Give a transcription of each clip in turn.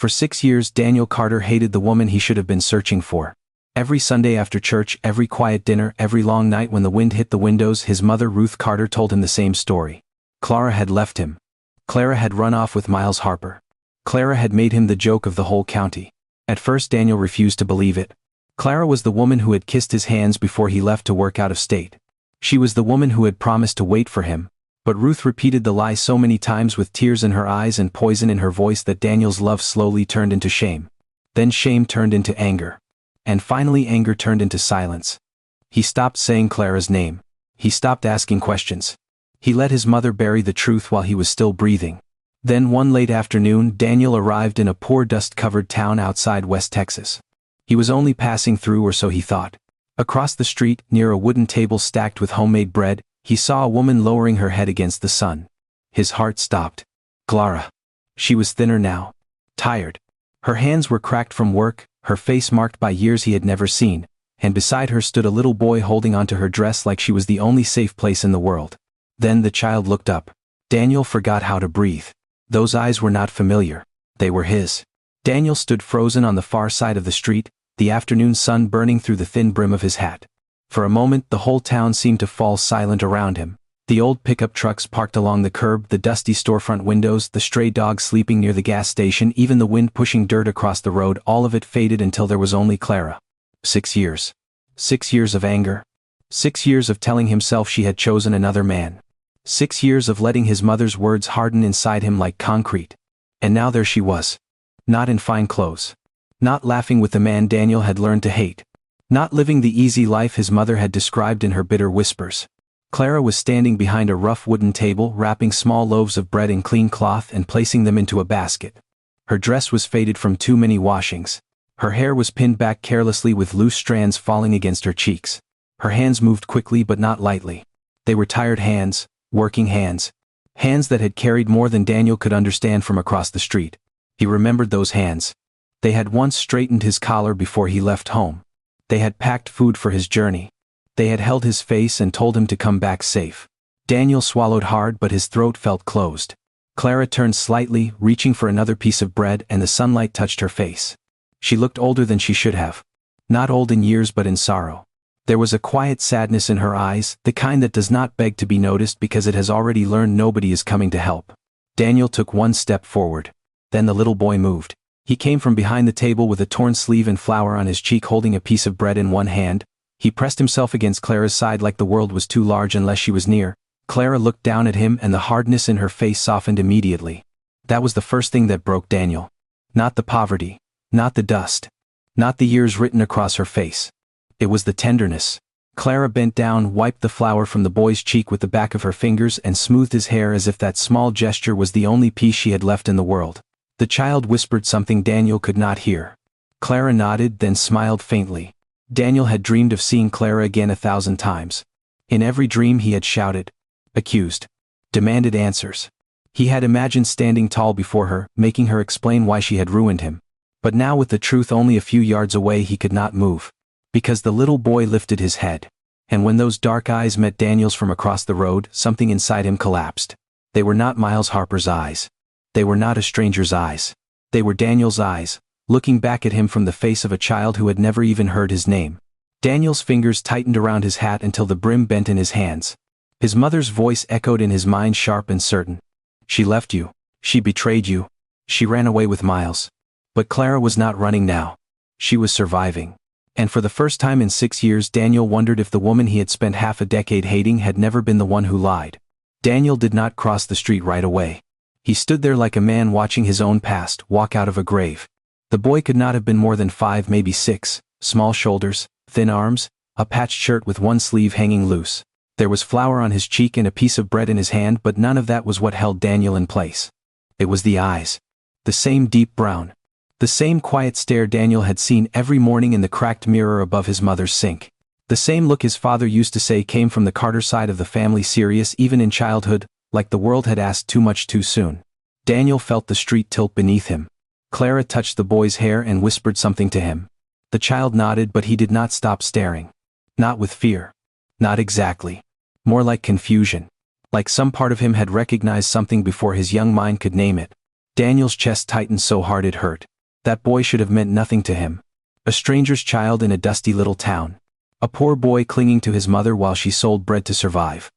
For 6 years Daniel Carter hated the woman he should have been searching for. Every Sunday after church, every quiet dinner, every long night when the wind hit the windows, his mother Ruth Carter told him the same story. Clara had left him. Clara had run off with Miles Harper. Clara had made him the joke of the whole county. At first Daniel refused to believe it. Clara was the woman who had kissed his hands before he left to work out of state. She was the woman who had promised to wait for him. But Ruth repeated the lie so many times with tears in her eyes and poison in her voice that Daniel's love slowly turned into shame. Then shame turned into anger. And finally anger turned into silence. He stopped saying Clara's name. He stopped asking questions. He let his mother bury the truth while he was still breathing. Then one late afternoon Daniel arrived in a poor dust-covered town outside West Texas. He was only passing through, or so he thought. Across the street, near a wooden table stacked with homemade bread, he saw a woman lowering her head against the sun. His heart stopped. Clara. She was thinner now. Tired. Her hands were cracked from work, her face marked by years he had never seen, and beside her stood a little boy holding onto her dress like she was the only safe place in the world. Then the child looked up. Daniel forgot how to breathe. Those eyes were not familiar. They were his. Daniel stood frozen on the far side of the street, the afternoon sun burning through the thin brim of his hat. For a moment the whole town seemed to fall silent around him. The old pickup trucks parked along the curb, the dusty storefront windows, the stray dogs sleeping near the gas station, even the wind pushing dirt across the road, all of it faded until there was only Clara. 6 years. 6 years of anger. 6 years of telling himself she had chosen another man. 6 years of letting his mother's words harden inside him like concrete. And now there she was. Not in fine clothes. Not laughing with the man Daniel had learned to hate. Not living the easy life his mother had described in her bitter whispers. Clara was standing behind a rough wooden table, wrapping small loaves of bread in clean cloth and placing them into a basket. Her dress was faded from too many washings. Her hair was pinned back carelessly with loose strands falling against her cheeks. Her hands moved quickly but not lightly. They were tired hands, working hands. Hands that had carried more than Daniel could understand from across the street. He remembered those hands. They had once straightened his collar before he left home. They had packed food for his journey. They had held his face and told him to come back safe. Daniel swallowed hard, but his throat felt closed. Clara turned slightly, reaching for another piece of bread, and the sunlight touched her face. She looked older than she should have. Not old in years but in sorrow. There was a quiet sadness in her eyes, the kind that does not beg to be noticed because it has already learned nobody is coming to help. Daniel took one step forward. Then the little boy moved. He came from behind the table with a torn sleeve and flour on his cheek, holding a piece of bread in one hand. He pressed himself against Clara's side like the world was too large unless she was near. Clara looked down at him and the hardness in her face softened immediately. That was the first thing that broke Daniel. Not the poverty. Not the dust. Not the years written across her face. It was the tenderness. Clara bent down, wiped the flour from the boy's cheek with the back of her fingers and smoothed his hair as if that small gesture was the only peace she had left in the world. The child whispered something Daniel could not hear. Clara nodded, then smiled faintly. Daniel had dreamed of seeing Clara again 1,000 times. In every dream he had shouted, accused, demanded answers. He had imagined standing tall before her, making her explain why she had ruined him. But now with the truth only a few yards away he could not move. Because the little boy lifted his head. And when those dark eyes met Daniel's from across the road, something inside him collapsed. They were not Miles Harper's eyes. They were not a stranger's eyes. They were Daniel's eyes, looking back at him from the face of a child who had never even heard his name. Daniel's fingers tightened around his hat until the brim bent in his hands. His mother's voice echoed in his mind, sharp and certain. She left you. She betrayed you. She ran away with Miles. But Clara was not running now. She was surviving. And for the first time in 6 years Daniel wondered if the woman he had spent half a decade hating had never been the one who lied. Daniel did not cross the street right away. He stood there like a man watching his own past walk out of a grave. The boy could not have been more than 5, maybe 6, small shoulders, thin arms, a patched shirt with one sleeve hanging loose. There was flour on his cheek and a piece of bread in his hand, but none of that was what held Daniel in place. It was the eyes. The same deep brown. The same quiet stare Daniel had seen every morning in the cracked mirror above his mother's sink. The same look his father used to say came from the Carter side of the family, serious even in childhood, like the world had asked too much too soon. Daniel felt the street tilt beneath him. Clara touched the boy's hair and whispered something to him. The child nodded, but he did not stop staring. Not with fear. Not exactly. More like confusion. Like some part of him had recognized something before his young mind could name it. Daniel's chest tightened so hard it hurt. That boy should have meant nothing to him. A stranger's child in a dusty little town. A poor boy clinging to his mother while she sold bread to survive.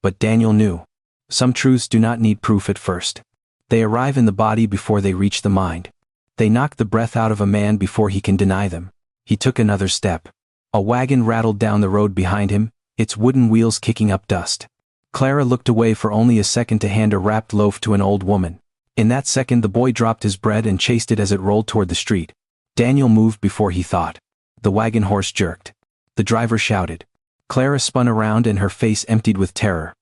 But Daniel knew. Some truths do not need proof at first. They arrive in the body before they reach the mind. They knock the breath out of a man before he can deny them. He took another step. A wagon rattled down the road behind him, its wooden wheels kicking up dust. Clara looked away for only a second to hand a wrapped loaf to an old woman. In that second the boy dropped his bread and chased it as it rolled toward the street. Daniel moved before he thought. The wagon horse jerked. The driver shouted. Clara spun around and her face emptied with terror.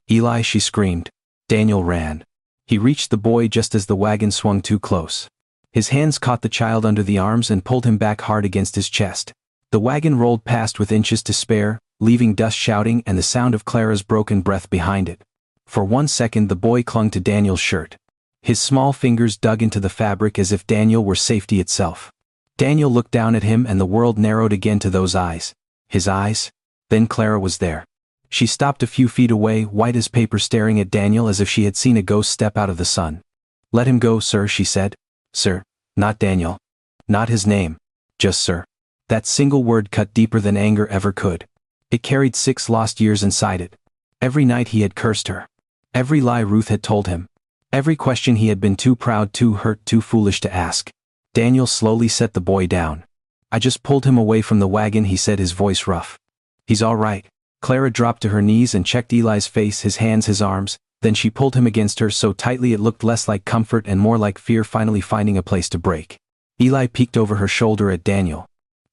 Eli, she screamed. Daniel ran. He reached the boy just as the wagon swung too close. His hands caught the child under the arms and pulled him back hard against his chest. The wagon rolled past with inches to spare, leaving dust shouting and the sound of Clara's broken breath behind it. For 1 second the boy clung to Daniel's shirt. His small fingers dug into the fabric as if Daniel were safety itself. Daniel looked down at him and the world narrowed again to those eyes. His eyes? Then Clara was there. She stopped a few feet away, white as paper, staring at Daniel as if she had seen a ghost step out of the sun. Let him go, sir, she said. Sir. Not Daniel. Not his name. Just sir. That single word cut deeper than anger ever could. It carried 6 lost years inside it. Every night he had cursed her. Every lie Ruth had told him. Every question he had been too proud, too hurt, too foolish to ask. Daniel slowly set the boy down. I just pulled him away from the wagon, he said, his voice rough. He's all right. Clara dropped to her knees and checked Eli's face, his hands, his arms, then she pulled him against her so tightly it looked less like comfort and more like fear finally finding a place to break. Eli peeked over her shoulder at Daniel.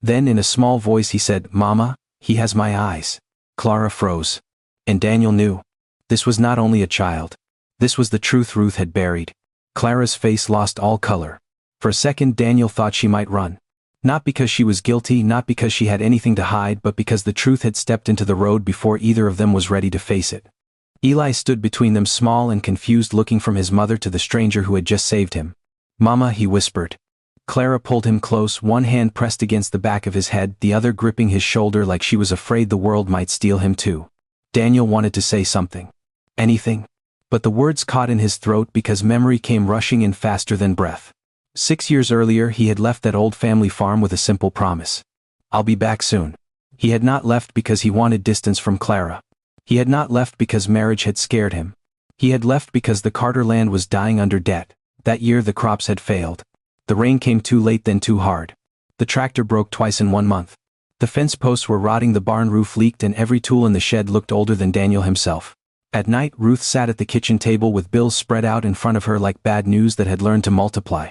Then in a small voice he said, Mama, he has my eyes. Clara froze. And Daniel knew. This was not only a child. This was the truth Ruth had buried. Clara's face lost all color. For a second Daniel thought she might run. Not because she was guilty, not because she had anything to hide, but because the truth had stepped into the road before either of them was ready to face it. Eli stood between them, small and confused, looking from his mother to the stranger who had just saved him. Mama, he whispered. Clara pulled him close, one hand pressed against the back of his head, the other gripping his shoulder like she was afraid the world might steal him too. Daniel wanted to say something. Anything. But the words caught in his throat because memory came rushing in faster than breath. 6 years earlier he had left that old family farm with a simple promise. I'll be back soon. He had not left because he wanted distance from Clara. He had not left because marriage had scared him. He had left because the Carter land was dying under debt. That year the crops had failed. The rain came too late, then too hard. The tractor broke twice in 1 month. The fence posts were rotting, the barn roof leaked, and every tool in the shed looked older than Daniel himself. At night Ruth sat at the kitchen table with bills spread out in front of her like bad news that had learned to multiply.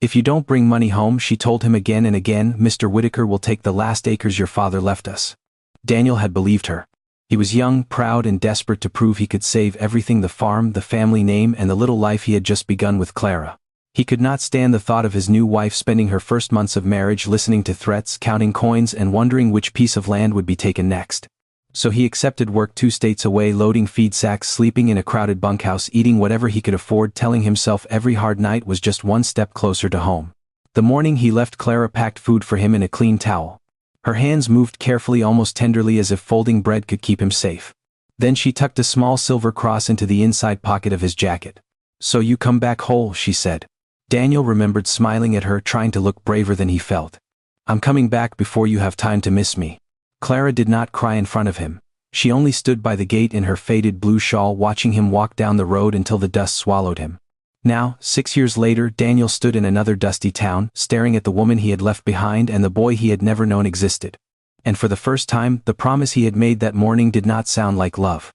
If you don't bring money home, she told him again and again, Mr. Whitaker will take the last acres your father left us. Daniel had believed her. He was young, proud, and desperate to prove he could save everything, the farm, the family name, and the little life he had just begun with Clara. He could not stand the thought of his new wife spending her first months of marriage listening to threats, counting coins, and wondering which piece of land would be taken next. So he accepted work 2 states away, loading feed sacks, sleeping in a crowded bunkhouse, eating whatever he could afford, telling himself every hard night was just one step closer to home. The morning he left, Clara packed food for him in a clean towel. Her hands moved carefully, almost tenderly, as if folding bread could keep him safe. Then she tucked a small silver cross into the inside pocket of his jacket. So you come back whole, she said. Daniel remembered smiling at her, trying to look braver than he felt. I'm coming back before you have time to miss me. Clara did not cry in front of him. She only stood by the gate in her faded blue shawl, watching him walk down the road until the dust swallowed him. Now, 6 years later, Daniel stood in another dusty town, staring at the woman he had left behind and the boy he had never known existed. And for the first time, the promise he had made that morning did not sound like love.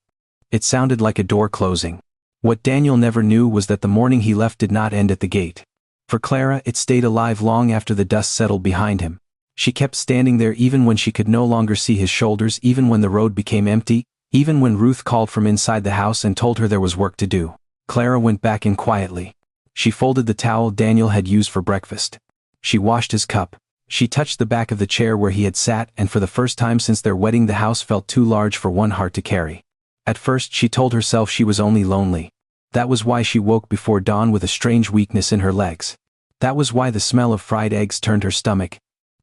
It sounded like a door closing. What Daniel never knew was that the morning he left did not end at the gate. For Clara, it stayed alive long after the dust settled behind him. She kept standing there even when she could no longer see his shoulders, even when the road became empty, even when Ruth called from inside the house and told her there was work to do. Clara went back in quietly. She folded the towel Daniel had used for breakfast. She washed his cup. She touched the back of the chair where he had sat, and for the first time since their wedding the house felt too large for one heart to carry. At first she told herself she was only lonely. That was why she woke before dawn with a strange weakness in her legs. That was why the smell of fried eggs turned her stomach.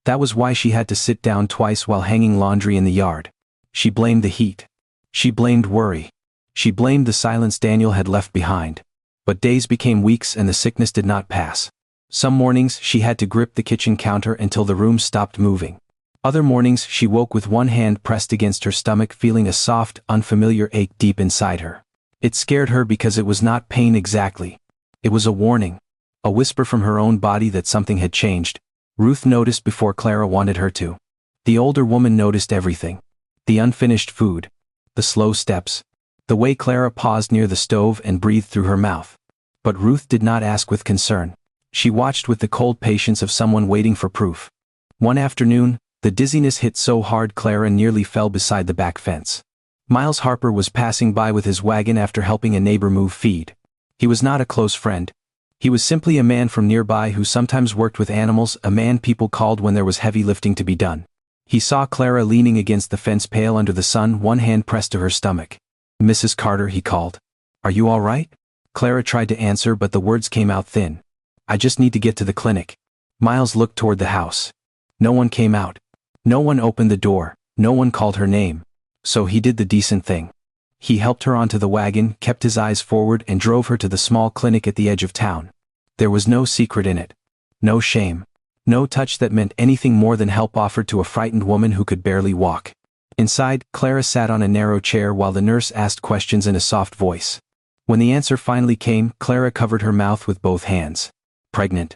That was why she had to sit down twice while hanging laundry in the yard. She blamed the heat. She blamed worry. She blamed the silence Daniel had left behind. But days became weeks and the sickness did not pass. Some mornings she had to grip the kitchen counter until the room stopped moving. Other mornings she woke with one hand pressed against her stomach, feeling a soft, unfamiliar ache deep inside her. It scared her because it was not pain exactly. It was a warning. A whisper from her own body that something had changed. Ruth noticed before Clara wanted her to. The older woman noticed everything. The unfinished food. The slow steps. The way Clara paused near the stove and breathed through her mouth. But Ruth did not ask with concern. She watched with the cold patience of someone waiting for proof. One afternoon, the dizziness hit so hard Clara nearly fell beside the back fence. Miles Harper was passing by with his wagon after helping a neighbor move feed. He was not a close friend. He was simply a man from nearby who sometimes worked with animals, a man people called when there was heavy lifting to be done. He saw Clara leaning against the fence pale under the sun, one hand pressed to her stomach. "Mrs. Carter," he called. "Are you all right?" Clara tried to answer but the words came out thin. "I just need to get to the clinic." Miles looked toward the house. No one came out. No one opened the door. No one called her name. So he did the decent thing. He helped her onto the wagon, kept his eyes forward and drove her to the small clinic at the edge of town. There was no secret in it. No shame. No touch that meant anything more than help offered to a frightened woman who could barely walk. Inside, Clara sat on a narrow chair while the nurse asked questions in a soft voice. When the answer finally came, Clara covered her mouth with both hands. Pregnant.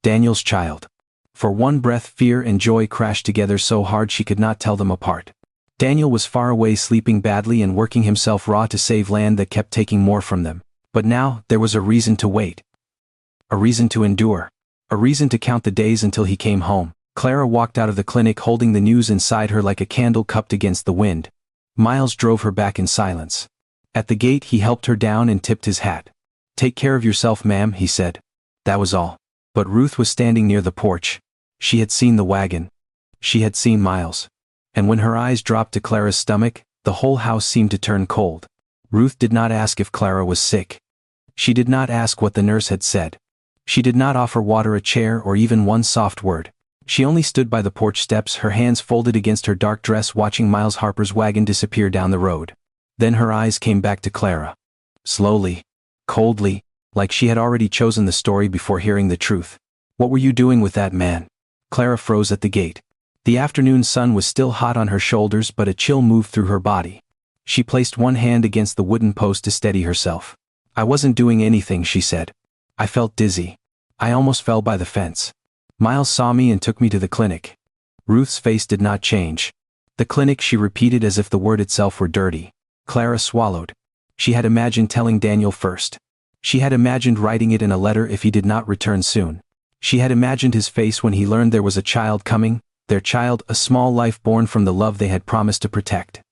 Daniel's child. For one breath, fear and joy crashed together so hard she could not tell them apart. Daniel was far away, sleeping badly and working himself raw to save land that kept taking more from them. But now, there was a reason to wait. A reason to endure. A reason to count the days until he came home. Clara walked out of the clinic holding the news inside her like a candle cupped against the wind. Miles drove her back in silence. At the gate he helped her down and tipped his hat. "Take care of yourself, ma'am," he said. That was all. But Ruth was standing near the porch. She had seen the wagon. She had seen Miles. And when her eyes dropped to Clara's stomach, the whole house seemed to turn cold. Ruth did not ask if Clara was sick. She did not ask what the nurse had said. She did not offer water, a chair, or even one soft word. She only stood by the porch steps, her hands folded against her dark dress, watching Miles Harper's wagon disappear down the road. Then her eyes came back to Clara. Slowly. Coldly. Like she had already chosen the story before hearing the truth. "What were you doing with that man?" Clara froze at the gate. The afternoon sun was still hot on her shoulders but a chill moved through her body. She placed one hand against the wooden post to steady herself. "I wasn't doing anything," she said. "I felt dizzy. I almost fell by the fence. Miles saw me and took me to the clinic." Ruth's face did not change. "The clinic," she repeated as if the word itself were dirty. Clara swallowed. She had imagined telling Daniel first. She had imagined writing it in a letter if he did not return soon. She had imagined his face when he learned there was a child coming, their child, a small life born from the love they had promised to protect.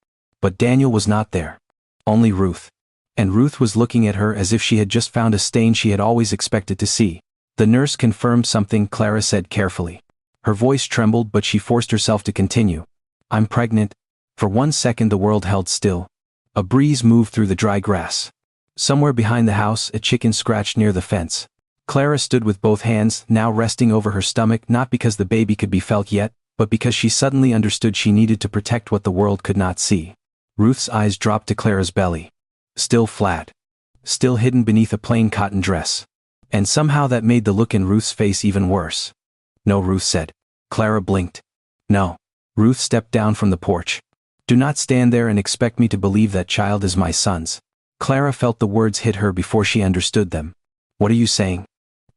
But Daniel was not there. Only Ruth. And Ruth was looking at her as if she had just found a stain she had always expected to see. "The nurse confirmed something," Clara said carefully. Her voice trembled but she forced herself to continue. "I'm pregnant." For 1 second the world held still. A breeze moved through the dry grass. Somewhere behind the house, a chicken scratched near the fence. Clara stood with both hands now resting over her stomach, not because the baby could be felt yet, but because she suddenly understood she needed to protect what the world could not see. Ruth's eyes dropped to Clara's belly. Still flat. Still hidden beneath a plain cotton dress. And somehow that made the look in Ruth's face even worse. "No," Ruth said. Clara blinked. "No." Ruth stepped down from the porch. "Do not stand there and expect me to believe that child is my son's." Clara felt the words hit her before she understood them. "What are you saying?"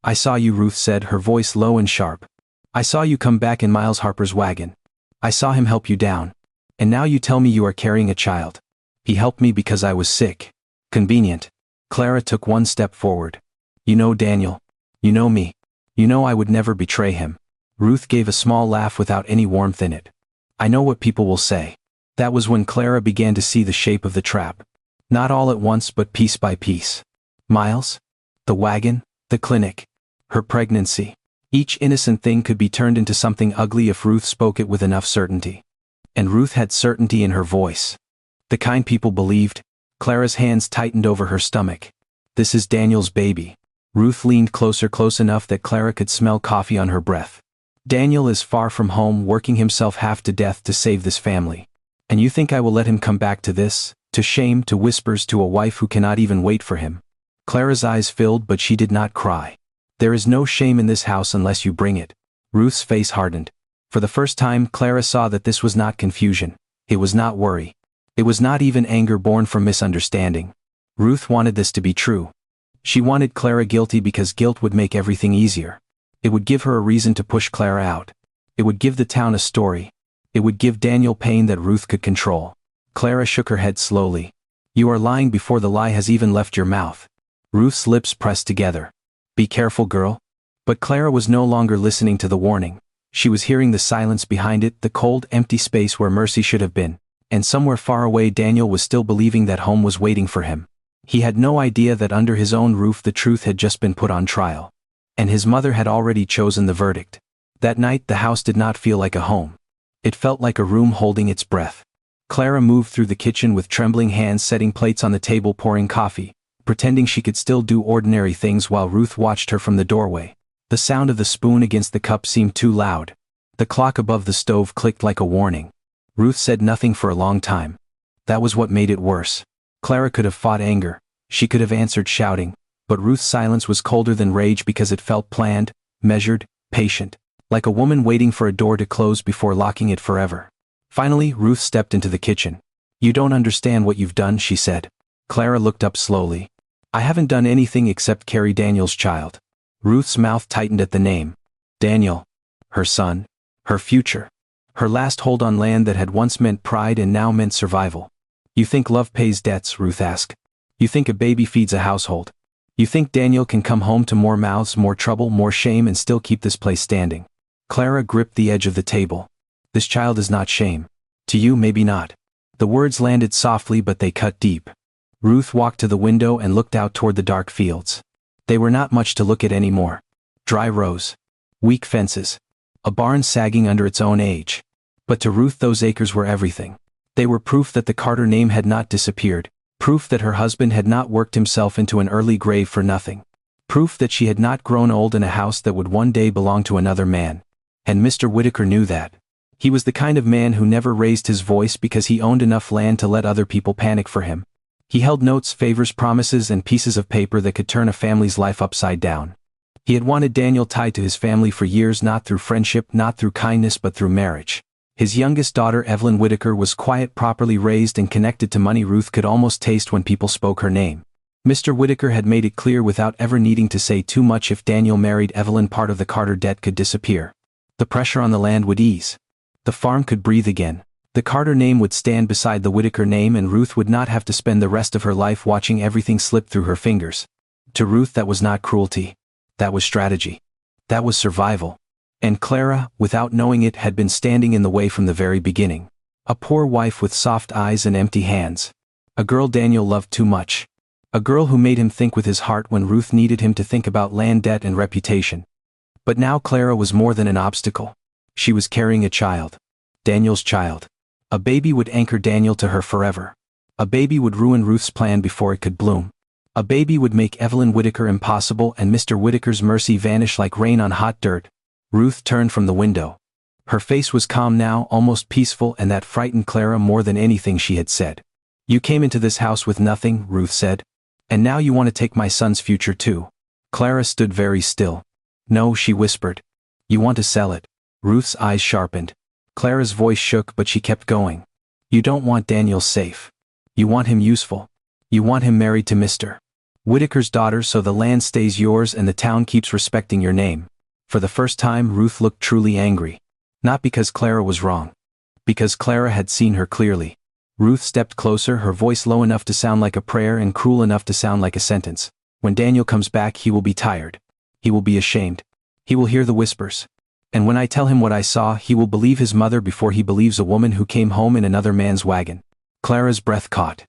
"I saw you," Ruth said, her voice low and sharp. "I saw you come back in Miles Harper's wagon. I saw him help you down. And now you tell me you are carrying a child. He helped me because I was sick. Convenient." Clara took one step forward. "You know Daniel. You know me. You know I would never betray him." Ruth gave a small laugh without any warmth in it. "I know what people will say." That was when Clara began to see the shape of the trap. Not all at once but piece by piece. Miles. The wagon. The clinic. Her pregnancy. Each innocent thing could be turned into something ugly if Ruth spoke it with enough certainty. And Ruth had certainty in her voice. The kind people believed. Clara's hands tightened over her stomach. "This is Daniel's baby." Ruth leaned closer, close enough that Clara could smell coffee on her breath. "Daniel is far from home, working himself half to death to save this family. And you think I will let him come back to this, to shame, to whispers, to a wife who cannot even wait for him?" Clara's eyes filled but she did not cry. There is no shame in this house unless you bring it. Ruth's face hardened. For the first time Clara saw that this was not confusion. It was not worry. It was not even anger born from misunderstanding. Ruth wanted this to be true. She wanted Clara guilty because guilt would make everything easier. It would give her a reason to push Clara out. It would give the town a story. It would give Daniel pain that Ruth could control. Clara shook her head slowly. You are lying before the lie has even left your mouth. Ruth's lips pressed together. Be careful, girl. But Clara was no longer listening to the warning. She was hearing the silence behind it, the cold, empty space where Mercy should have been. And somewhere far away Daniel was still believing that home was waiting for him. He had no idea that under his own roof the truth had just been put on trial. And his mother had already chosen the verdict. That night the house did not feel like a home. It felt like a room holding its breath. Clara moved through the kitchen with trembling hands, setting plates on the table, pouring coffee, pretending she could still do ordinary things while Ruth watched her from the doorway. The sound of the spoon against the cup seemed too loud. The clock above the stove clicked like a warning. Ruth said nothing for a long time. That was what made it worse. Clara could have fought anger. She could have answered shouting. But Ruth's silence was colder than rage because it felt planned, measured, patient. Like a woman waiting for a door to close before locking it forever. Finally, Ruth stepped into the kitchen. You don't understand what you've done, she said. Clara looked up slowly. I haven't done anything except carry Daniel's child. Ruth's mouth tightened at the name. Daniel. Her son. Her future. Her last hold on land that had once meant pride and now meant survival. You think love pays debts, Ruth asked. You think a baby feeds a household. You think Daniel can come home to more mouths, more trouble, more shame and still keep this place standing. Clara gripped the edge of the table. This child is not shame. To you, maybe not. The words landed softly but they cut deep. Ruth walked to the window and looked out toward the dark fields. They were not much to look at anymore. Dry rows. Weak fences. A barn sagging under its own age. But to Ruth those acres were everything. They were proof that the Carter name had not disappeared. Proof that her husband had not worked himself into an early grave for nothing. Proof that she had not grown old in a house that would one day belong to another man. And Mr. Whitaker knew that. He was the kind of man who never raised his voice because he owned enough land to let other people panic for him. He held notes, favors, promises, and pieces of paper that could turn a family's life upside down. He had wanted Daniel tied to his family for years, not through friendship, not through kindness, but through marriage. His youngest daughter, Evelyn Whitaker, was quiet, properly raised, and connected to money Ruth could almost taste when people spoke her name. Mr. Whitaker had made it clear without ever needing to say too much, if Daniel married Evelyn, part of the Carter debt could disappear. The pressure on the land would ease. The farm could breathe again. The Carter name would stand beside the Whitaker name and Ruth would not have to spend the rest of her life watching everything slip through her fingers. To Ruth that was not cruelty. That was strategy. That was survival. And Clara, without knowing it, had been standing in the way from the very beginning. A poor wife with soft eyes and empty hands. A girl Daniel loved too much. A girl who made him think with his heart when Ruth needed him to think about land debt and reputation. But now Clara was more than an obstacle. She was carrying a child. Daniel's child. A baby would anchor Daniel to her forever. A baby would ruin Ruth's plan before it could bloom. A baby would make Evelyn Whitaker impossible and Mr. Whitaker's mercy vanish like rain on hot dirt. Ruth turned from the window. Her face was calm now, almost peaceful, and that frightened Clara more than anything she had said. You came into this house with nothing, Ruth said. And now you want to take my son's future too. Clara stood very still. No, she whispered. You want to sell it. Ruth's eyes sharpened. Clara's voice shook but she kept going. You don't want Daniel safe. You want him useful. You want him married to Mr. Whitaker's daughter so the land stays yours and the town keeps respecting your name. For the first time Ruth looked truly angry. Not because Clara was wrong. Because Clara had seen her clearly. Ruth stepped closer, her voice low enough to sound like a prayer and cruel enough to sound like a sentence. When Daniel comes back he will be tired. He will be ashamed. He will hear the whispers. And when I tell him what I saw, he will believe his mother before he believes a woman who came home in another man's wagon. Clara's breath caught.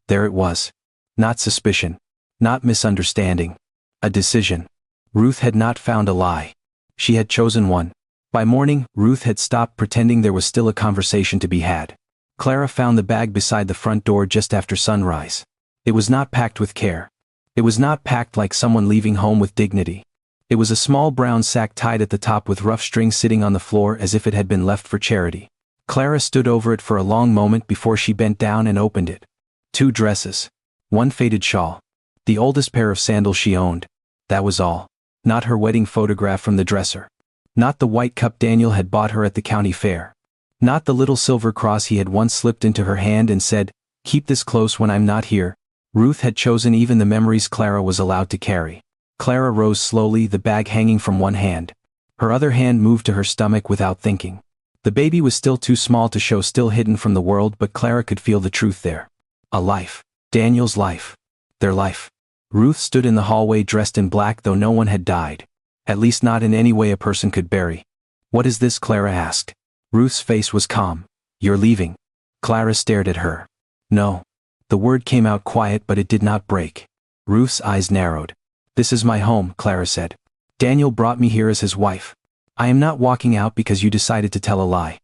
There it was. Not suspicion. Not misunderstanding. A decision. Ruth had not found a lie. She had chosen one. By morning, Ruth had stopped pretending there was still a conversation to be had. Clara found the bag beside the front door just after sunrise. It was not packed with care. It was not packed like someone leaving home with dignity. It was a small brown sack tied at the top with rough strings sitting on the floor as if it had been left for charity. Clara stood over it for a long moment before she bent down and opened it. 2 dresses. 1 faded shawl. The oldest pair of sandals she owned. That was all. Not her wedding photograph from the dresser. Not the white cup Daniel had bought her at the county fair. Not the little silver cross he had once slipped into her hand and said, "Keep this close when I'm not here." Ruth had chosen even the memories Clara was allowed to carry. Clara rose slowly, the bag hanging from one hand. Her other hand moved to her stomach without thinking. The baby was still too small to show, still hidden from the world, but Clara could feel the truth there. A life. Daniel's life. Their life. Ruth stood in the hallway dressed in black, though no one had died. At least not in any way a person could bury. "What is this?" Clara asked. Ruth's face was calm. "You're leaving." Clara stared at her. "No." The word came out quiet, but it did not break. Ruth's eyes narrowed. "This is my home," Clara said. "Daniel brought me here as his wife. I am not walking out because you decided to tell a lie.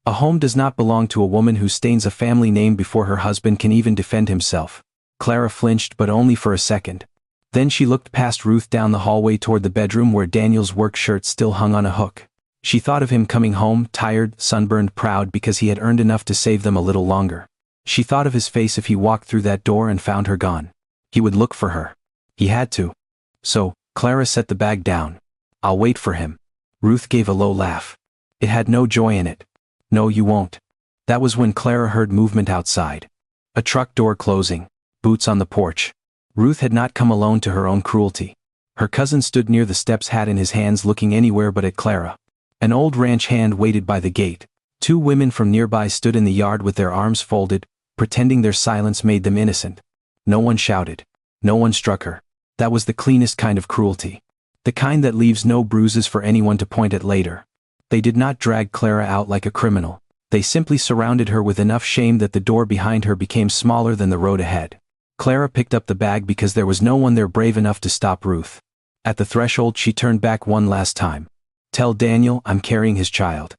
A home does not belong to a woman who stains a family name before her husband can even defend himself." Clara flinched, but only for a second. Then she looked past Ruth down the hallway toward the bedroom where Daniel's work shirt still hung on a hook. She thought of him coming home, tired, sunburned, proud because he had earned enough to save them a little longer. She thought of his face if he walked through that door and found her gone. He would look for her. He had to. So, Clara set the bag down. "I'll wait for him." Ruth gave a low laugh. It had no joy in it. "No, you won't." That was when Clara heard movement outside. A truck door closing. Boots on the porch. Ruth had not come alone to her own cruelty. Her cousin stood near the steps, hat in his hands, looking anywhere but at Clara. An old ranch hand waited by the gate. Two women from nearby stood in the yard with their arms folded, pretending their silence made them innocent. No one shouted. No one struck her. That was the cleanest kind of cruelty. The kind that leaves no bruises for anyone to point at later. They did not drag Clara out like a criminal. They simply surrounded her with enough shame that the door behind her became smaller than the road ahead. Clara picked up the bag because there was no one there brave enough to stop Ruth. At the threshold she turned back one last time. "Tell Daniel I'm carrying his child."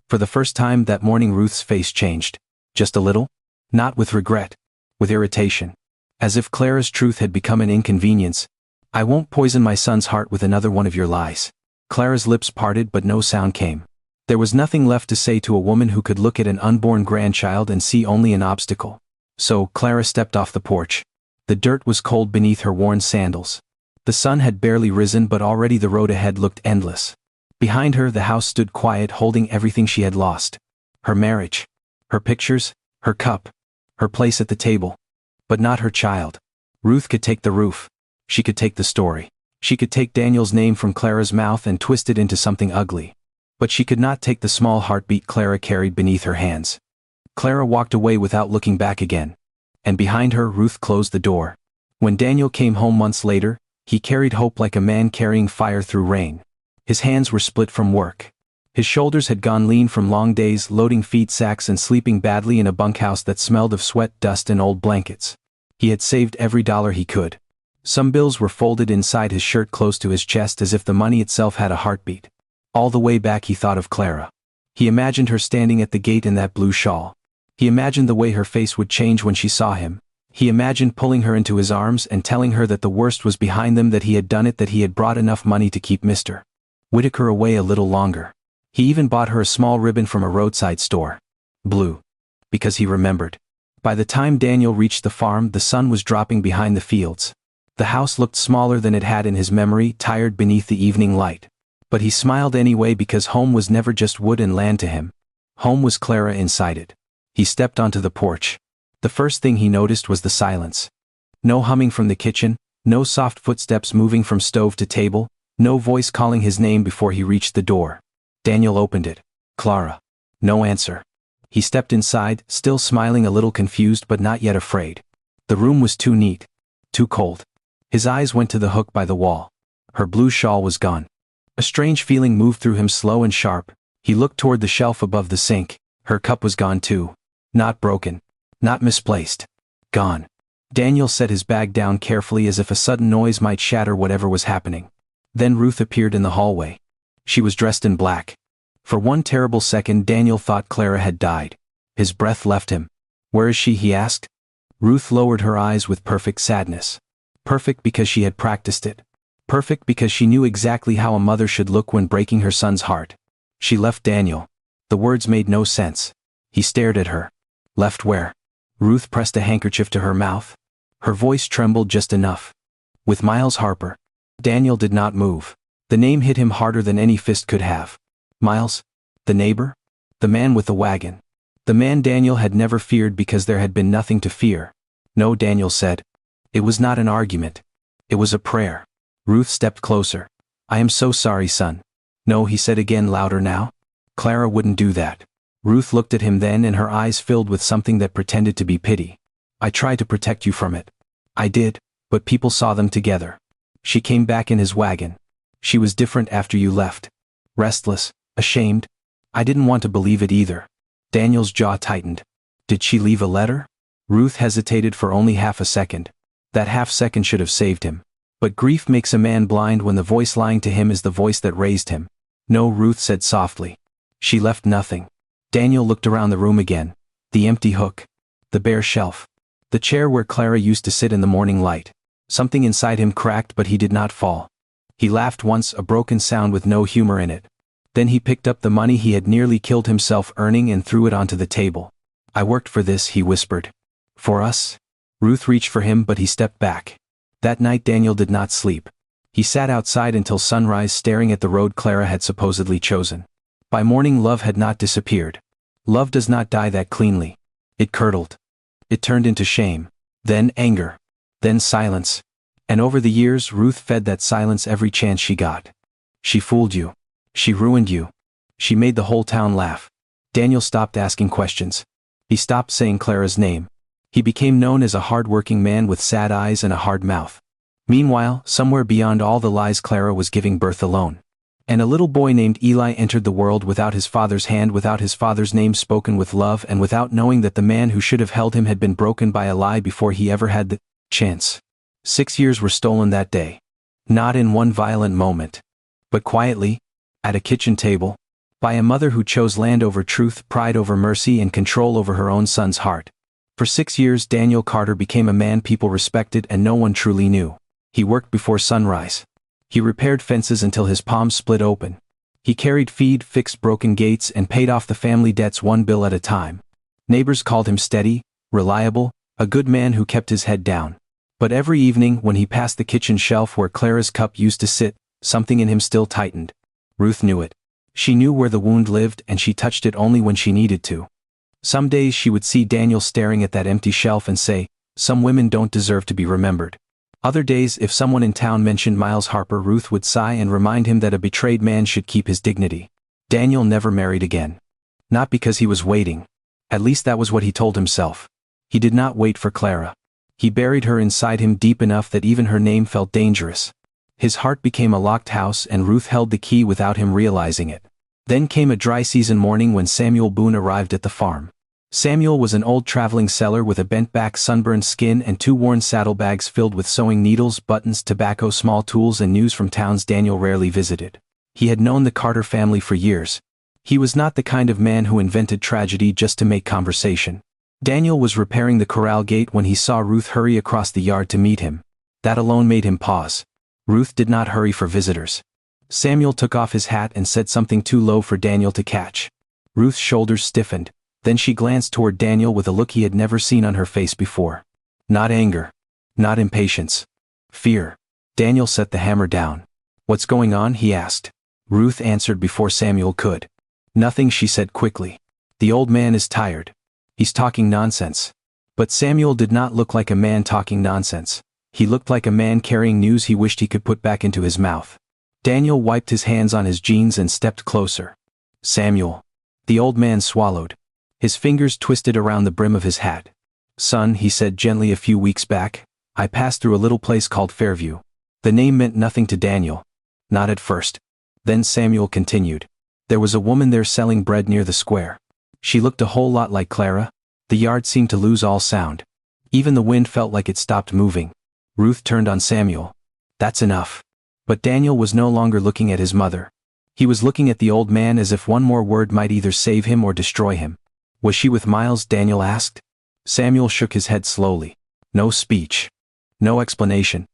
For the first time that morning Ruth's face changed. Just a little? Not with regret. With irritation. As if Clara's truth had become an inconvenience. "I won't poison my son's heart with another one of your lies." Clara's lips parted, but no sound came. There was nothing left to say to a woman who could look at an unborn grandchild and see only an obstacle. So, Clara stepped off the porch. The dirt was cold beneath her worn sandals. The sun had barely risen, but already the road ahead looked endless. Behind her the house stood quiet, holding everything she had lost. Her marriage. Her pictures. Her cup. Her place at the table. But not her child. Ruth could take the roof. She could take the story. She could take Daniel's name from Clara's mouth and twist it into something ugly. But she could not take the small heartbeat Clara carried beneath her hands. Clara walked away without looking back again. And behind her Ruth closed the door. When Daniel came home months later, he carried hope like a man carrying fire through rain. His hands were split from work. His shoulders had gone lean from long days loading feed sacks and sleeping badly in a bunkhouse that smelled of sweat, dust and old blankets. He had saved every dollar he could. Some bills were folded inside his shirt close to his chest as if the money itself had a heartbeat. All the way back he thought of Clara. He imagined her standing at the gate in that blue shawl. He imagined the way her face would change when she saw him. He imagined pulling her into his arms and telling her that the worst was behind them, that he had done it, that he had brought enough money to keep Mr. Whitaker away a little longer. He even bought her a small ribbon from a roadside store. Blue. Because he remembered. By the time Daniel reached the farm, the sun was dropping behind the fields. The house looked smaller than it had in his memory, tired beneath the evening light. But he smiled anyway because home was never just wood and land to him. Home was Clara inside it. He stepped onto the porch. The first thing he noticed was the silence. No humming from the kitchen, no soft footsteps moving from stove to table, no voice calling his name before he reached the door. Daniel opened it. "Clara." No answer. He stepped inside, still smiling, a little confused but not yet afraid. The room was too neat. Too cold. His eyes went to the hook by the wall. Her blue shawl was gone. A strange feeling moved through him, slow and sharp. He looked toward the shelf above the sink. Her cup was gone too. Not broken. Not misplaced. Gone. Daniel set his bag down carefully as if a sudden noise might shatter whatever was happening. Then Ruth appeared in the hallway. She was dressed in black. For one terrible second Daniel thought Clara had died. His breath left him. "Where is she?" he asked. Ruth lowered her eyes with perfect sadness. Perfect because she had practiced it. Perfect because she knew exactly how a mother should look when breaking her son's heart. "She left Daniel." The words made no sense. He stared at her. "Left where?" Ruth pressed a handkerchief to her mouth. Her voice trembled just enough. With Miles Harper. Daniel did not move. The name hit him harder than any fist could have. Miles? The neighbor? The man with the wagon. The man Daniel had never feared because there had been nothing to fear. No, Daniel said. It was not an argument. It was a prayer. Ruth stepped closer. I am so sorry, son. No, he said again, louder now. Clara wouldn't do that. Ruth looked at him then, and her eyes filled with something that pretended to be pity. I tried to protect you from it. I did, but people saw them together. She came back in his wagon. She was different after you left. Restless, ashamed. I didn't want to believe it either. Daniel's jaw tightened. Did she leave a letter? Ruth hesitated for only half a second. That half second should have saved him. But grief makes a man blind when the voice lying to him is the voice that raised him. No, Ruth said softly. She left nothing. Daniel looked around the room again. The empty hook. The bare shelf. The chair where Clara used to sit in the morning light. Something inside him cracked, but he did not fall. He laughed once, a broken sound with no humor in it. Then he picked up the money he had nearly killed himself earning and threw it onto the table. I worked for this, he whispered. For us? Ruth reached for him, but he stepped back. That night Daniel did not sleep. He sat outside until sunrise, staring at the road Clara had supposedly chosen. By morning love had not disappeared. Love does not die that cleanly. It curdled. It turned into shame. Then anger. Then silence. And over the years Ruth fed that silence every chance she got. She fooled you. She ruined you. She made the whole town laugh. Daniel stopped asking questions. He stopped saying Clara's name. He became known as a hard-working man with sad eyes and a hard mouth. Meanwhile, somewhere beyond all the lies, Clara was giving birth alone. And a little boy named Eli entered the world without his father's hand, without his father's name spoken with love, and without knowing that the man who should have held him had been broken by a lie before he ever had the chance. 6 years were stolen that day. Not in one violent moment. But quietly, at a kitchen table, by a mother who chose land over truth, pride over mercy, and control over her own son's heart. For 6 years Daniel Carter became a man people respected and no one truly knew. He worked before sunrise. He repaired fences until his palms split open. He carried feed, fixed broken gates, and paid off the family debts one bill at a time. Neighbors called him steady, reliable, a good man who kept his head down. But every evening when he passed the kitchen shelf where Clara's cup used to sit, something in him still tightened. Ruth knew it. She knew where the wound lived, and she touched it only when she needed to. Some days she would see Daniel staring at that empty shelf and say, some women don't deserve to be remembered. Other days, if someone in town mentioned Miles Harper, Ruth would sigh and remind him that a betrayed man should keep his dignity. Daniel never married again. Not because he was waiting. At least that was what he told himself. He did not wait for Clara. He buried her inside him deep enough that even her name felt dangerous. His heart became a locked house, and Ruth held the key without him realizing it. Then came a dry season morning when Samuel Boone arrived at the farm. Samuel was an old traveling seller with a bent-back, sunburned skin and 2 worn saddlebags filled with sewing needles, buttons, tobacco, small tools, and news from towns Daniel rarely visited. He had known the Carter family for years. He was not the kind of man who invented tragedy just to make conversation. Daniel was repairing the corral gate when he saw Ruth hurry across the yard to meet him. That alone made him pause. Ruth did not hurry for visitors. Samuel took off his hat and said something too low for Daniel to catch. Ruth's shoulders stiffened. Then she glanced toward Daniel with a look he had never seen on her face before. Not anger. Not impatience. Fear. Daniel set the hammer down. What's going on? He asked. Ruth answered before Samuel could. Nothing, she said quickly. The old man is tired. He's talking nonsense. But Samuel did not look like a man talking nonsense. He looked like a man carrying news he wished he could put back into his mouth. Daniel wiped his hands on his jeans and stepped closer. Samuel. The old man swallowed. His fingers twisted around the brim of his hat. Son, he said gently, a few weeks back, I passed through a little place called Fairview. The name meant nothing to Daniel. Not at first. Then Samuel continued. There was a woman there selling bread near the square. She looked a whole lot like Clara. The yard seemed to lose all sound. Even the wind felt like it stopped moving. Ruth turned on Samuel. That's enough. But Daniel was no longer looking at his mother. He was looking at the old man as if one more word might either save him or destroy him. Was she with Miles? Daniel asked. Samuel shook his head slowly. No speech. No explanation.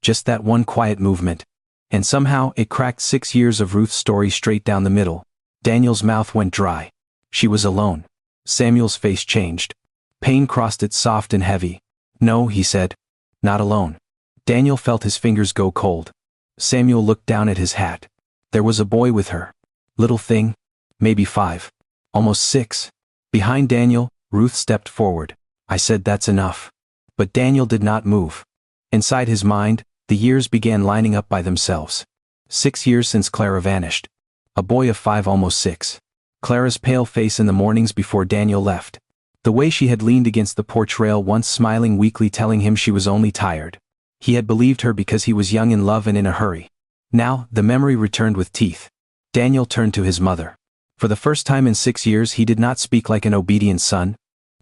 Just that one quiet movement. And somehow it cracked 6 years of Ruth's story straight down the middle. Daniel's mouth went dry. She was alone. Samuel's face changed. Pain crossed it, soft and heavy. No, he said. Not alone. Daniel felt his fingers go cold. Samuel looked down at his hat. There was a boy with her. Little thing. Maybe 5. Almost 6. Behind Daniel, Ruth stepped forward. I said that's enough. But Daniel did not move. Inside his mind, the years began lining up by themselves. 6 years since Clara vanished. A boy of 5, almost 6. Clara's pale face in the mornings before Daniel left. The way she had leaned against the porch rail once, smiling weakly, telling him she was only tired. He had believed her because he was young, in love, and in a hurry. Now, the memory returned with teeth. Daniel turned to his mother. For the first time in 6 years, he did not speak like an obedient son.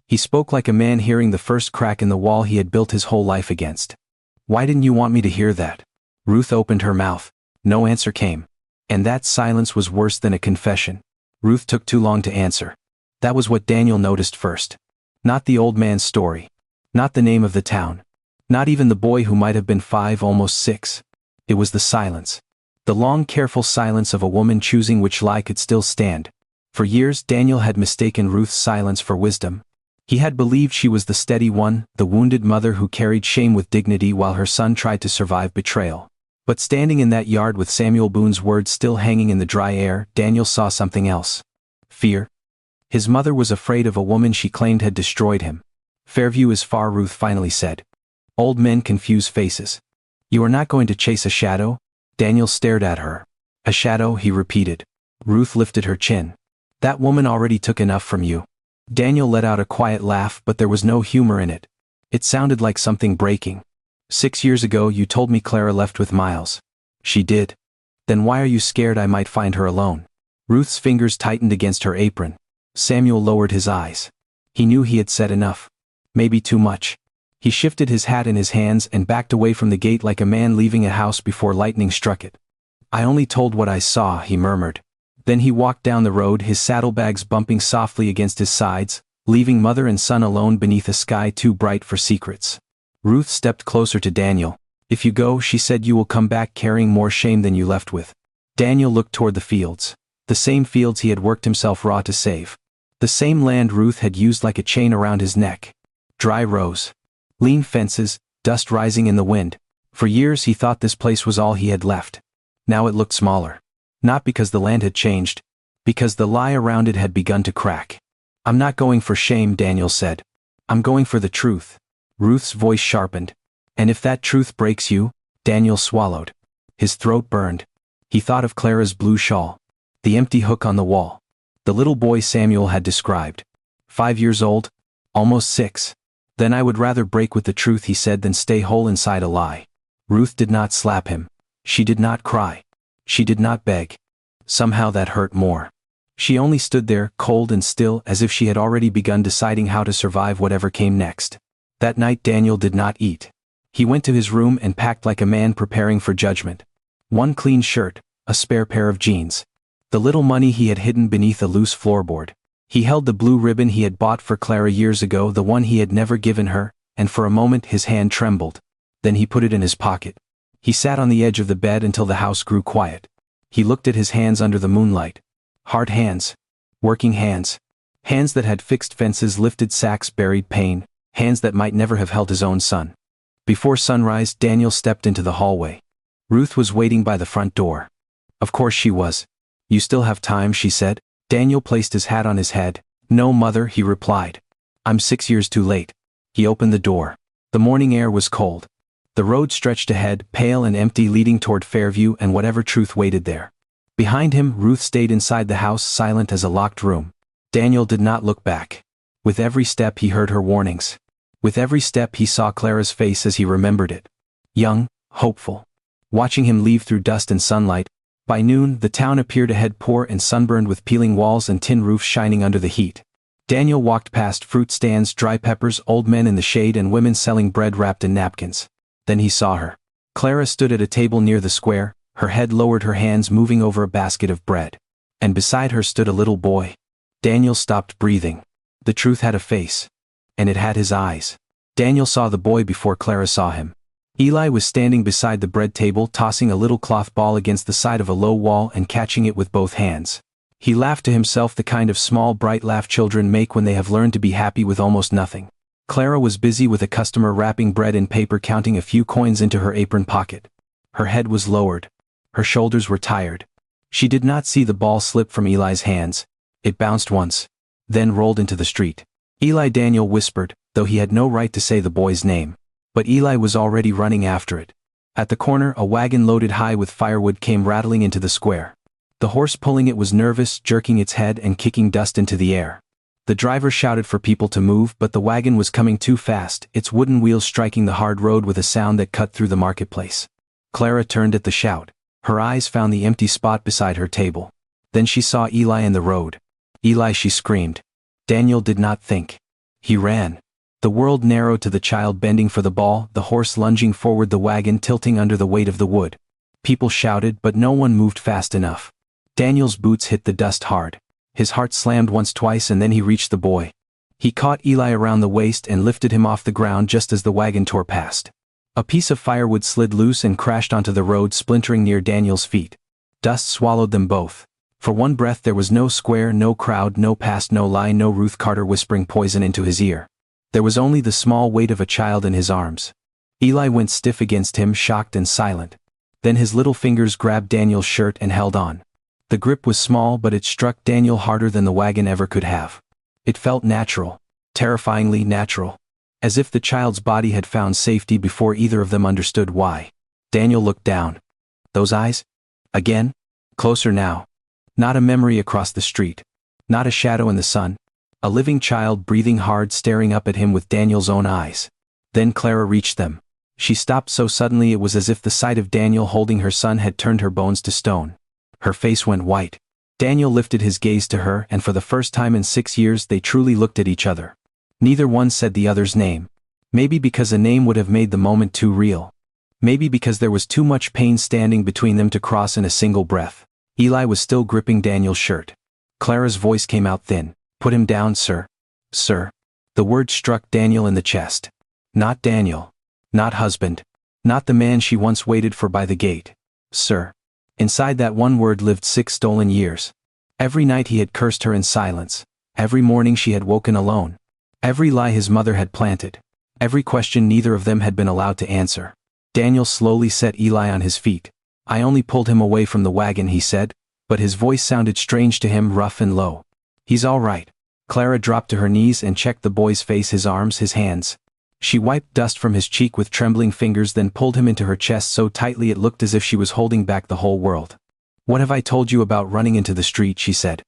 He spoke like a man hearing the first crack in the wall he had built his whole life against. Why didn't you want me to hear that? Ruth opened her mouth. No answer came. And that silence was worse than a confession. Ruth took too long to answer. That was what Daniel noticed first. Not the old man's story. Not the name of the town. Not even the boy who might have been 5, almost 6. It was the silence. The long, careful silence of a woman choosing which lie could still stand. For years Daniel had mistaken Ruth's silence for wisdom. He had believed she was the steady one, the wounded mother who carried shame with dignity while her son tried to survive betrayal. But standing in that yard with Samuel Boone's words still hanging in the dry air, Daniel saw something else. Fear. His mother was afraid of a woman she claimed had destroyed him. Fairview is far, Ruth finally said. Old men confuse faces. You are not going to chase a shadow? Daniel stared at her. A shadow, he repeated. Ruth lifted her chin. That woman already took enough from you. Daniel let out a quiet laugh, but there was no humor in it. It sounded like something breaking. 6 years ago you told me Clara left with Miles. She did. Then why are you scared I might find her alone? Ruth's fingers tightened against her apron. Samuel lowered his eyes. He knew he had said enough. Maybe too much. He shifted his hat in his hands and backed away from the gate like a man leaving a house before lightning struck it. I only told what I saw, he murmured. Then he walked down the road, his saddlebags bumping softly against his sides, leaving mother and son alone beneath a sky too bright for secrets. Ruth stepped closer to Daniel. If you go, she said, you will come back carrying more shame than you left with. Daniel looked toward the fields. The same fields he had worked himself raw to save. The same land Ruth had used like a chain around his neck. Dry rows. Lean fences, dust rising in the wind. For years he thought this place was all he had left. Now it looked smaller. Not because the land had changed. Because the lie around it had begun to crack. I'm not going for shame, Daniel said. I'm going for the truth. Ruth's voice sharpened. And if that truth breaks you? Daniel swallowed. His throat burned. He thought of Clara's blue shawl. The empty hook on the wall. The little boy Samuel had described. 5 years old? Almost 6. Then I would rather break with the truth, he said, than stay whole inside a lie. Ruth did not slap him. She did not cry. She did not beg. Somehow that hurt more. She only stood there, cold and still, as if she had already begun deciding how to survive whatever came next. That night Daniel did not eat. He went to his room and packed like a man preparing for judgment. One clean shirt, a spare pair of jeans. The little money he had hidden beneath a loose floorboard. He held the blue ribbon he had bought for Clara years ago, the one he had never given her, and for a moment his hand trembled. Then he put it in his pocket. He sat on the edge of the bed until the house grew quiet. He looked at his hands under the moonlight. Hard hands. Working hands. Hands that had fixed fences, lifted sacks, buried pain. Hands that might never have held his own son. Before sunrise, Daniel stepped into the hallway. Ruth was waiting by the front door. Of course she was. You still have time, she said. Daniel placed his hat on his head. No, mother, he replied. I'm 6 years too late. He opened the door. The morning air was cold. The road stretched ahead, pale and empty, leading toward Fairview and whatever truth waited there. Behind him, Ruth stayed inside the house, silent as a locked room. Daniel did not look back. With every step he heard her warnings. With every step he saw Clara's face as he remembered it. Young, hopeful. Watching him leave through dust and sunlight. By noon, the town appeared ahead, poor and sunburned, with peeling walls and tin roofs shining under the heat. Daniel walked past fruit stands, dry peppers, old men in the shade, and women selling bread wrapped in napkins. Then he saw her. Clara stood at a table near the square, her head lowered, her hands moving over a basket of bread. And beside her stood a little boy. Daniel stopped breathing. The truth had a face. And it had his eyes. Daniel saw the boy before Clara saw him. Eli was standing beside the bread table, tossing a little cloth ball against the side of a low wall and catching it with both hands. He laughed to himself, the kind of small, bright laugh children make when they have learned to be happy with almost nothing. Clara was busy with a customer wrapping bread in paper, counting a few coins into her apron pocket. Her head was lowered. Her shoulders were tired. She did not see the ball slip from Eli's hands. It bounced once, then rolled into the street. Eli, Daniel whispered, though he had no right to say the boy's name. But Eli was already running after it. At the corner, a wagon loaded high with firewood came rattling into the square. The horse pulling it was nervous, jerking its head and kicking dust into the air. The driver shouted for people to move, but the wagon was coming too fast, its wooden wheels striking the hard road with a sound that cut through the marketplace. Clara turned at the shout. Her eyes found the empty spot beside her table. Then she saw Eli in the road. Eli, she screamed. Daniel did not think. He ran. The world narrowed to the child bending for the ball, the horse lunging forward, the wagon tilting under the weight of the wood. People shouted, but no one moved fast enough. Daniel's boots hit the dust hard. His heart slammed once, twice, and then he reached the boy. He caught Eli around the waist and lifted him off the ground just as the wagon tore past. A piece of firewood slid loose and crashed onto the road, splintering near Daniel's feet. Dust swallowed them both. For one breath there was no square, no crowd, no past, no lie, no Ruth Carter whispering poison into his ear. There was only the small weight of a child in his arms. Eli went stiff against him, shocked and silent. Then his little fingers grabbed Daniel's shirt and held on. The grip was small, but it struck Daniel harder than the wagon ever could have. It felt natural, terrifyingly natural. As if the child's body had found safety before either of them understood why. Daniel looked down. Those eyes? Again? Closer now. Not a memory across the street. Not a shadow in the sun. A living child breathing hard, staring up at him with Daniel's own eyes. Then Clara reached them. She stopped so suddenly it was as if the sight of Daniel holding her son had turned her bones to stone. Her face went white. Daniel lifted his gaze to her, and for the first time in 6 years they truly looked at each other. Neither one said the other's name. Maybe because a name would have made the moment too real. Maybe because there was too much pain standing between them to cross in a single breath. Eli was still gripping Daniel's shirt. Clara's voice came out thin. Put him down, sir. Sir. The word struck Daniel in the chest. Not Daniel. Not husband. Not the man she once waited for by the gate. Sir. Inside that one word lived 6 stolen years. Every night he had cursed her in silence. Every morning she had woken alone. Every lie his mother had planted. Every question neither of them had been allowed to answer. Daniel slowly set Eli on his feet. I only pulled him away from the wagon, he said, but his voice sounded strange to him, rough and low. He's all right. Clara dropped to her knees and checked the boy's face, his arms, his hands. She wiped dust from his cheek with trembling fingers, then pulled him into her chest so tightly it looked as if she was holding back the whole world. What have I told you about running into the street, she said.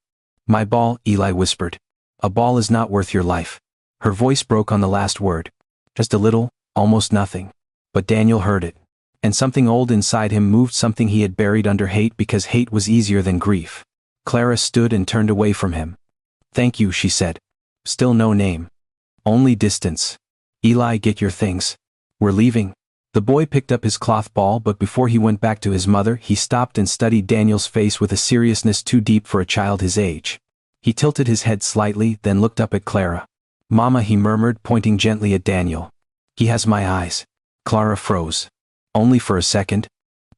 My ball, Eli whispered. A ball is not worth your life. Her voice broke on the last word. Just a little, almost nothing. But Daniel heard it. And something old inside him moved, something he had buried under hate, because hate was easier than grief. Clara stood and turned away from him. Thank you, she said. Still no name. Only distance. Eli, get your things. We're leaving. The boy picked up his cloth ball, but before he went back to his mother, he stopped and studied Daniel's face with a seriousness too deep for a child his age. He tilted his head slightly, then looked up at Clara. Mama, he murmured, pointing gently at Daniel. He has my eyes. Clara froze. Only for a second.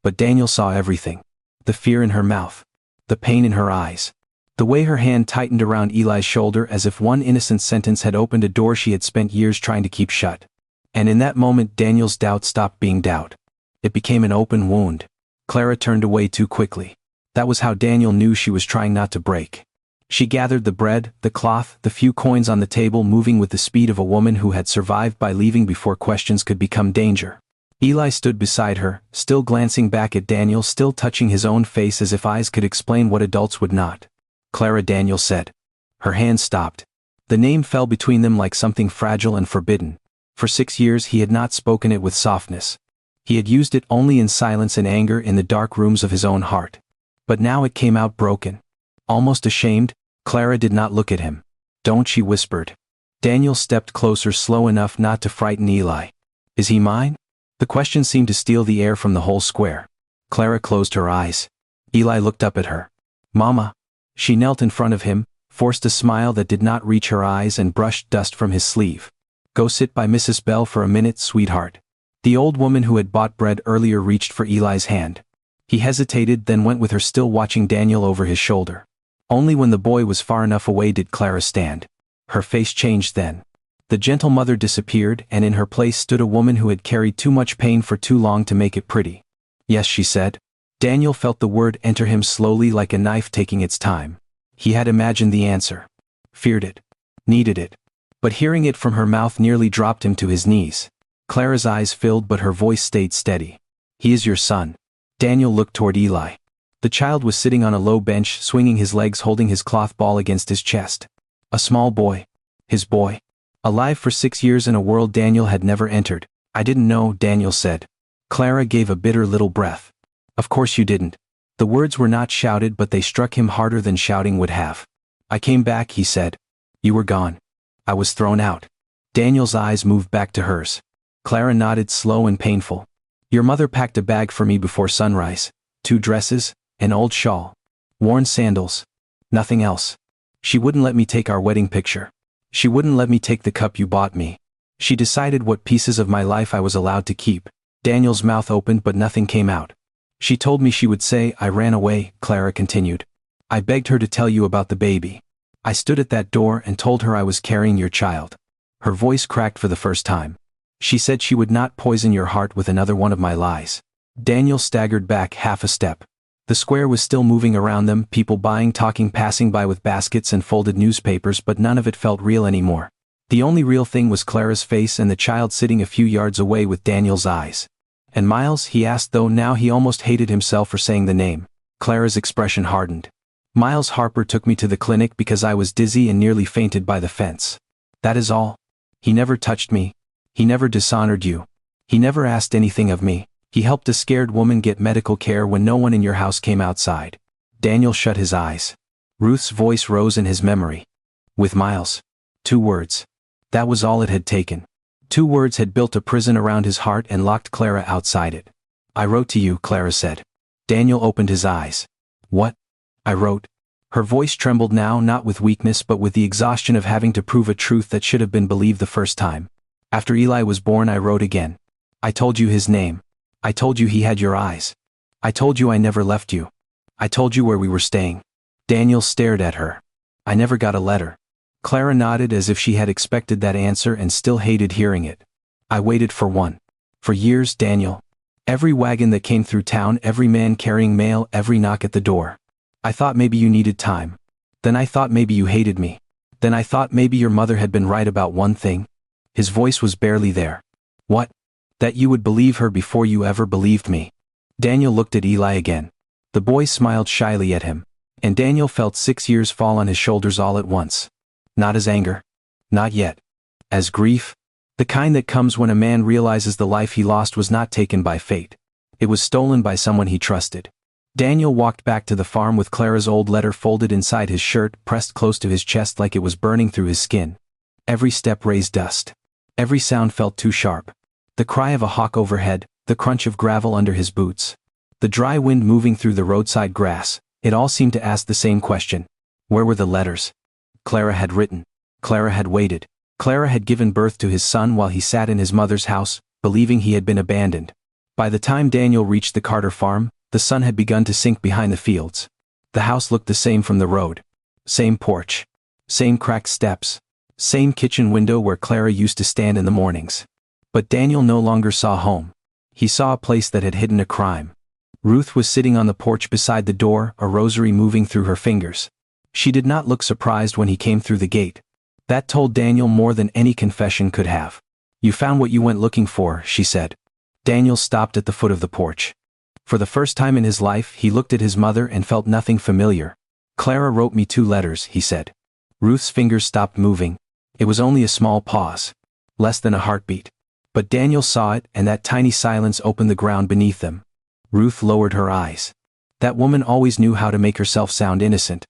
But Daniel saw everything. The fear in her mouth. The pain in her eyes. The way her hand tightened around Eli's shoulder as if one innocent sentence had opened a door she had spent years trying to keep shut. And in that moment Daniel's doubt stopped being doubt. It became an open wound. Clara turned away too quickly. That was how Daniel knew she was trying not to break. She gathered the bread, the cloth, the few coins on the table, moving with the speed of a woman who had survived by leaving before questions could become danger. Eli stood beside her, still glancing back at Daniel, still touching his own face as if eyes could explain what adults would not. Clara, Daniel said. Her hand stopped. The name fell between them like something fragile and forbidden. For 6 years he had not spoken it with softness. He had used it only in silence and anger in the dark rooms of his own heart. But now it came out broken. Almost ashamed, Clara did not look at him. Don't, she whispered. Daniel stepped closer, slow enough not to frighten Eli. Is he mine? The question seemed to steal the air from the whole square. Clara closed her eyes. Eli looked up at her. Mama. She knelt in front of him, forced a smile that did not reach her eyes, and brushed dust from his sleeve. Go sit by Mrs. Bell for a minute, sweetheart. The old woman who had bought bread earlier reached for Eli's hand. He hesitated, then went with her, still watching Daniel over his shoulder. Only when the boy was far enough away did Clara stand. Her face changed then. The gentle mother disappeared, and in her place stood a woman who had carried too much pain for too long to make it pretty. Yes, she said. Daniel felt the word enter him slowly like a knife taking its time. He had imagined the answer. Feared it. Needed it. But hearing it from her mouth nearly dropped him to his knees. Clara's eyes filled but her voice stayed steady. He is your son. Daniel looked toward Eli. The child was sitting on a low bench, swinging his legs, holding his cloth ball against his chest. A small boy. His boy. Alive for 6 years in a world Daniel had never entered. I didn't know, Daniel said. Clara gave a bitter little breath. Of course you didn't. The words were not shouted, but they struck him harder than shouting would have. I came back, he said. You were gone. I was thrown out. Daniel's eyes moved back to hers. Clara nodded, slow and painful. Your mother packed a bag for me before sunrise. 2 dresses, an old shawl, worn sandals. Nothing else. She wouldn't let me take our wedding picture. She wouldn't let me take the cup you bought me. She decided what pieces of my life I was allowed to keep. Daniel's mouth opened but nothing came out. She told me she would say I ran away, Clara continued. I begged her to tell you about the baby. I stood at that door and told her I was carrying your child. Her voice cracked for the first time. She said she would not poison your heart with another one of my lies. Daniel staggered back half a step. The square was still moving around them, people buying, talking, passing by with baskets and folded newspapers, but none of it felt real anymore. The only real thing was Clara's face and the child sitting a few yards away with Daniel's eyes. And Miles, he asked, though now he almost hated himself for saying the name. Clara's expression hardened. Miles Harper took me to the clinic because I was dizzy and nearly fainted by the fence. That is all. He never touched me. He never dishonored you. He never asked anything of me. He helped a scared woman get medical care when no one in your house came outside. Daniel shut his eyes. Ruth's voice rose in his memory. With Miles. 2 words. That was all it had taken. 2 words had built a prison around his heart and locked Clara outside it. I wrote to you, Clara said. Daniel opened his eyes. What? I wrote. Her voice trembled now, not with weakness but with the exhaustion of having to prove a truth that should have been believed the first time. After Eli was born, I wrote again. I told you his name. I told you he had your eyes. I told you I never left you. I told you where we were staying. Daniel stared at her. I never got a letter. Clara nodded as if she had expected that answer and still hated hearing it. I waited for one. For years, Daniel. Every wagon that came through town, every man carrying mail, every knock at the door. I thought maybe you needed time. Then I thought maybe you hated me. Then I thought maybe your mother had been right about one thing. His voice was barely there. What? That you would believe her before you ever believed me. Daniel looked at Eli again. The boy smiled shyly at him. And Daniel felt 6 years fall on his shoulders all at once. Not as anger. Not yet. As grief. The kind that comes when a man realizes the life he lost was not taken by fate. It was stolen by someone he trusted. Daniel walked back to the farm with Clara's old letter folded inside his shirt, pressed close to his chest like it was burning through his skin. Every step raised dust. Every sound felt too sharp. The cry of a hawk overhead, the crunch of gravel under his boots. The dry wind moving through the roadside grass, it all seemed to ask the same question. Where were the letters? Clara had written. Clara had waited. Clara had given birth to his son while he sat in his mother's house, believing he had been abandoned. By the time Daniel reached the Carter farm, the sun had begun to sink behind the fields. The house looked the same from the road. Same porch. Same cracked steps. Same kitchen window where Clara used to stand in the mornings. But Daniel no longer saw home. He saw a place that had hidden a crime. Ruth was sitting on the porch beside the door, a rosary moving through her fingers. She did not look surprised when he came through the gate. That told Daniel more than any confession could have. You found what you went looking for, she said. Daniel stopped at the foot of the porch. For the first time in his life, he looked at his mother and felt nothing familiar. Clara wrote me 2 letters, he said. Ruth's fingers stopped moving. It was only a small pause. Less than a heartbeat. But Daniel saw it, and that tiny silence opened the ground beneath them. Ruth lowered her eyes. That woman always knew how to make herself sound innocent.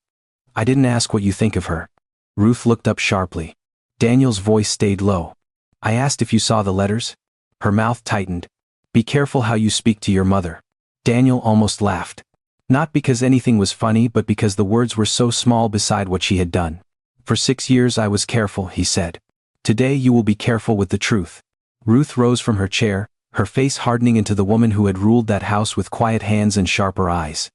I didn't ask what you think of her. Ruth looked up sharply. Daniel's voice stayed low. I asked if you saw the letters. Her mouth tightened. Be careful how you speak to your mother. Daniel almost laughed. Not because anything was funny, but because the words were so small beside what she had done. For 6 years I was careful, he said. Today you will be careful with the truth. Ruth rose from her chair, her face hardening into the woman who had ruled that house with quiet hands and sharper eyes.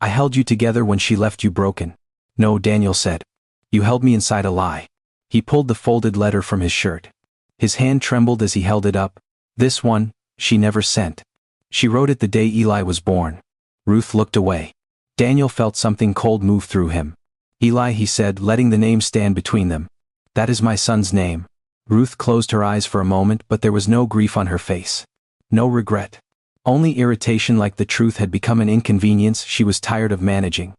I held you together when she left you broken. No, Daniel said. You held me inside a lie. He pulled the folded letter from his shirt. His hand trembled as he held it up. This one, she never sent. She wrote it the day Eli was born. Ruth looked away. Daniel felt something cold move through him. Eli, he said, letting the name stand between them. That is my son's name. Ruth closed her eyes for a moment, but there was no grief on her face. No regret. Only irritation, like the truth had become an inconvenience she was tired of managing.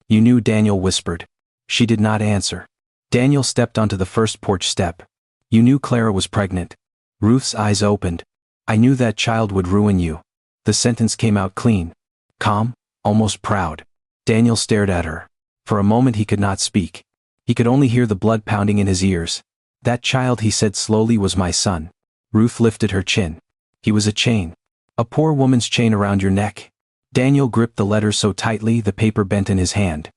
You knew, Daniel whispered. She did not answer. Daniel stepped onto the first porch step. You knew Clara was pregnant. Ruth's eyes opened. I knew that child would ruin you. The sentence came out clean. Calm, almost proud. Daniel stared at her. For a moment he could not speak. He could only hear the blood pounding in his ears. That child, he said slowly, was my son. Ruth lifted her chin. He was a chain. A poor woman's chain around your neck. Daniel gripped the letters so tightly the paper bent in his hand.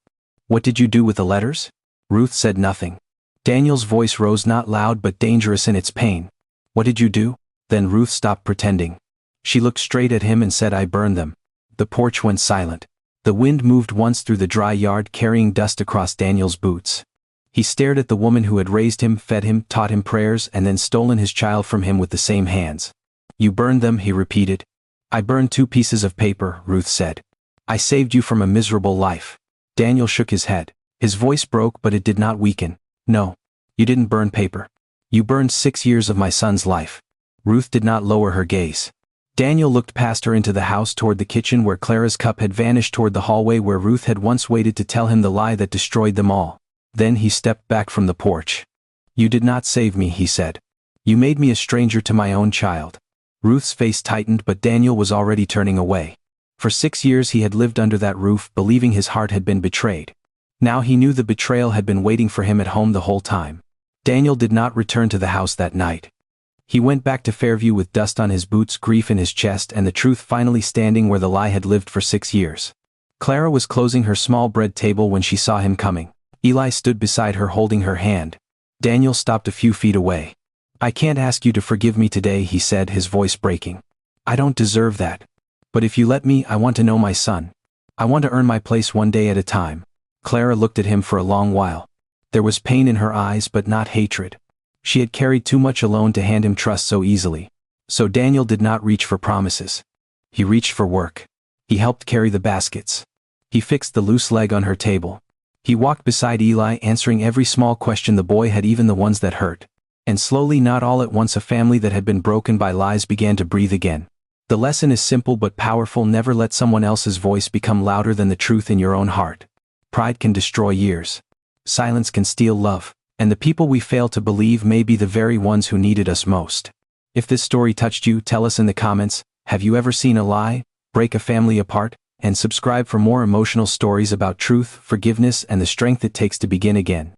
What did you do with the letters? Ruth said nothing. Daniel's voice rose, not loud but dangerous in its pain. What did you do? Then Ruth stopped pretending. She looked straight at him and said, I burned them. The porch went silent. The wind moved once through the dry yard, carrying dust across Daniel's boots. He stared at the woman who had raised him, fed him, taught him prayers, and then stolen his child from him with the same hands. You burned them, he repeated. I burned 2 pieces of paper, Ruth said. I saved you from a miserable life. Daniel shook his head. His voice broke, but it did not weaken. No. You didn't burn paper. You burned 6 years of my son's life. Ruth did not lower her gaze. Daniel looked past her into the house, toward the kitchen where Clara's cup had vanished, toward the hallway where Ruth had once waited to tell him the lie that destroyed them all. Then he stepped back from the porch. You did not save me, he said. You made me a stranger to my own child. Ruth's face tightened, but Daniel was already turning away. For 6 years he had lived under that roof, believing his heart had been betrayed. Now he knew the betrayal had been waiting for him at home the whole time. Daniel did not return to the house that night. He went back to Fairview with dust on his boots, grief in his chest, and the truth finally standing where the lie had lived for 6 years. Clara was closing her small bread table when she saw him coming. Eli stood beside her, holding her hand. Daniel stopped a few feet away. I can't ask you to forgive me today, he said, his voice breaking. I don't deserve that. But if you let me, I want to know my son. I want to earn my place one day at a time. Clara looked at him for a long while. There was pain in her eyes, but not hatred. She had carried too much alone to hand him trust so easily. So Daniel did not reach for promises. He reached for work. He helped carry the baskets. He fixed the loose leg on her table. He walked beside Eli, answering every small question the boy had, even the ones that hurt. And slowly, not all at once, a family that had been broken by lies began to breathe again. The lesson is simple but powerful. Never let someone else's voice become louder than the truth in your own heart. Pride can destroy years. Silence can steal love. And the people we fail to believe may be the very ones who needed us most. If this story touched you, tell us in the comments. Have you ever seen a lie break a family apart? And subscribe for more emotional stories about truth, forgiveness, and the strength it takes to begin again.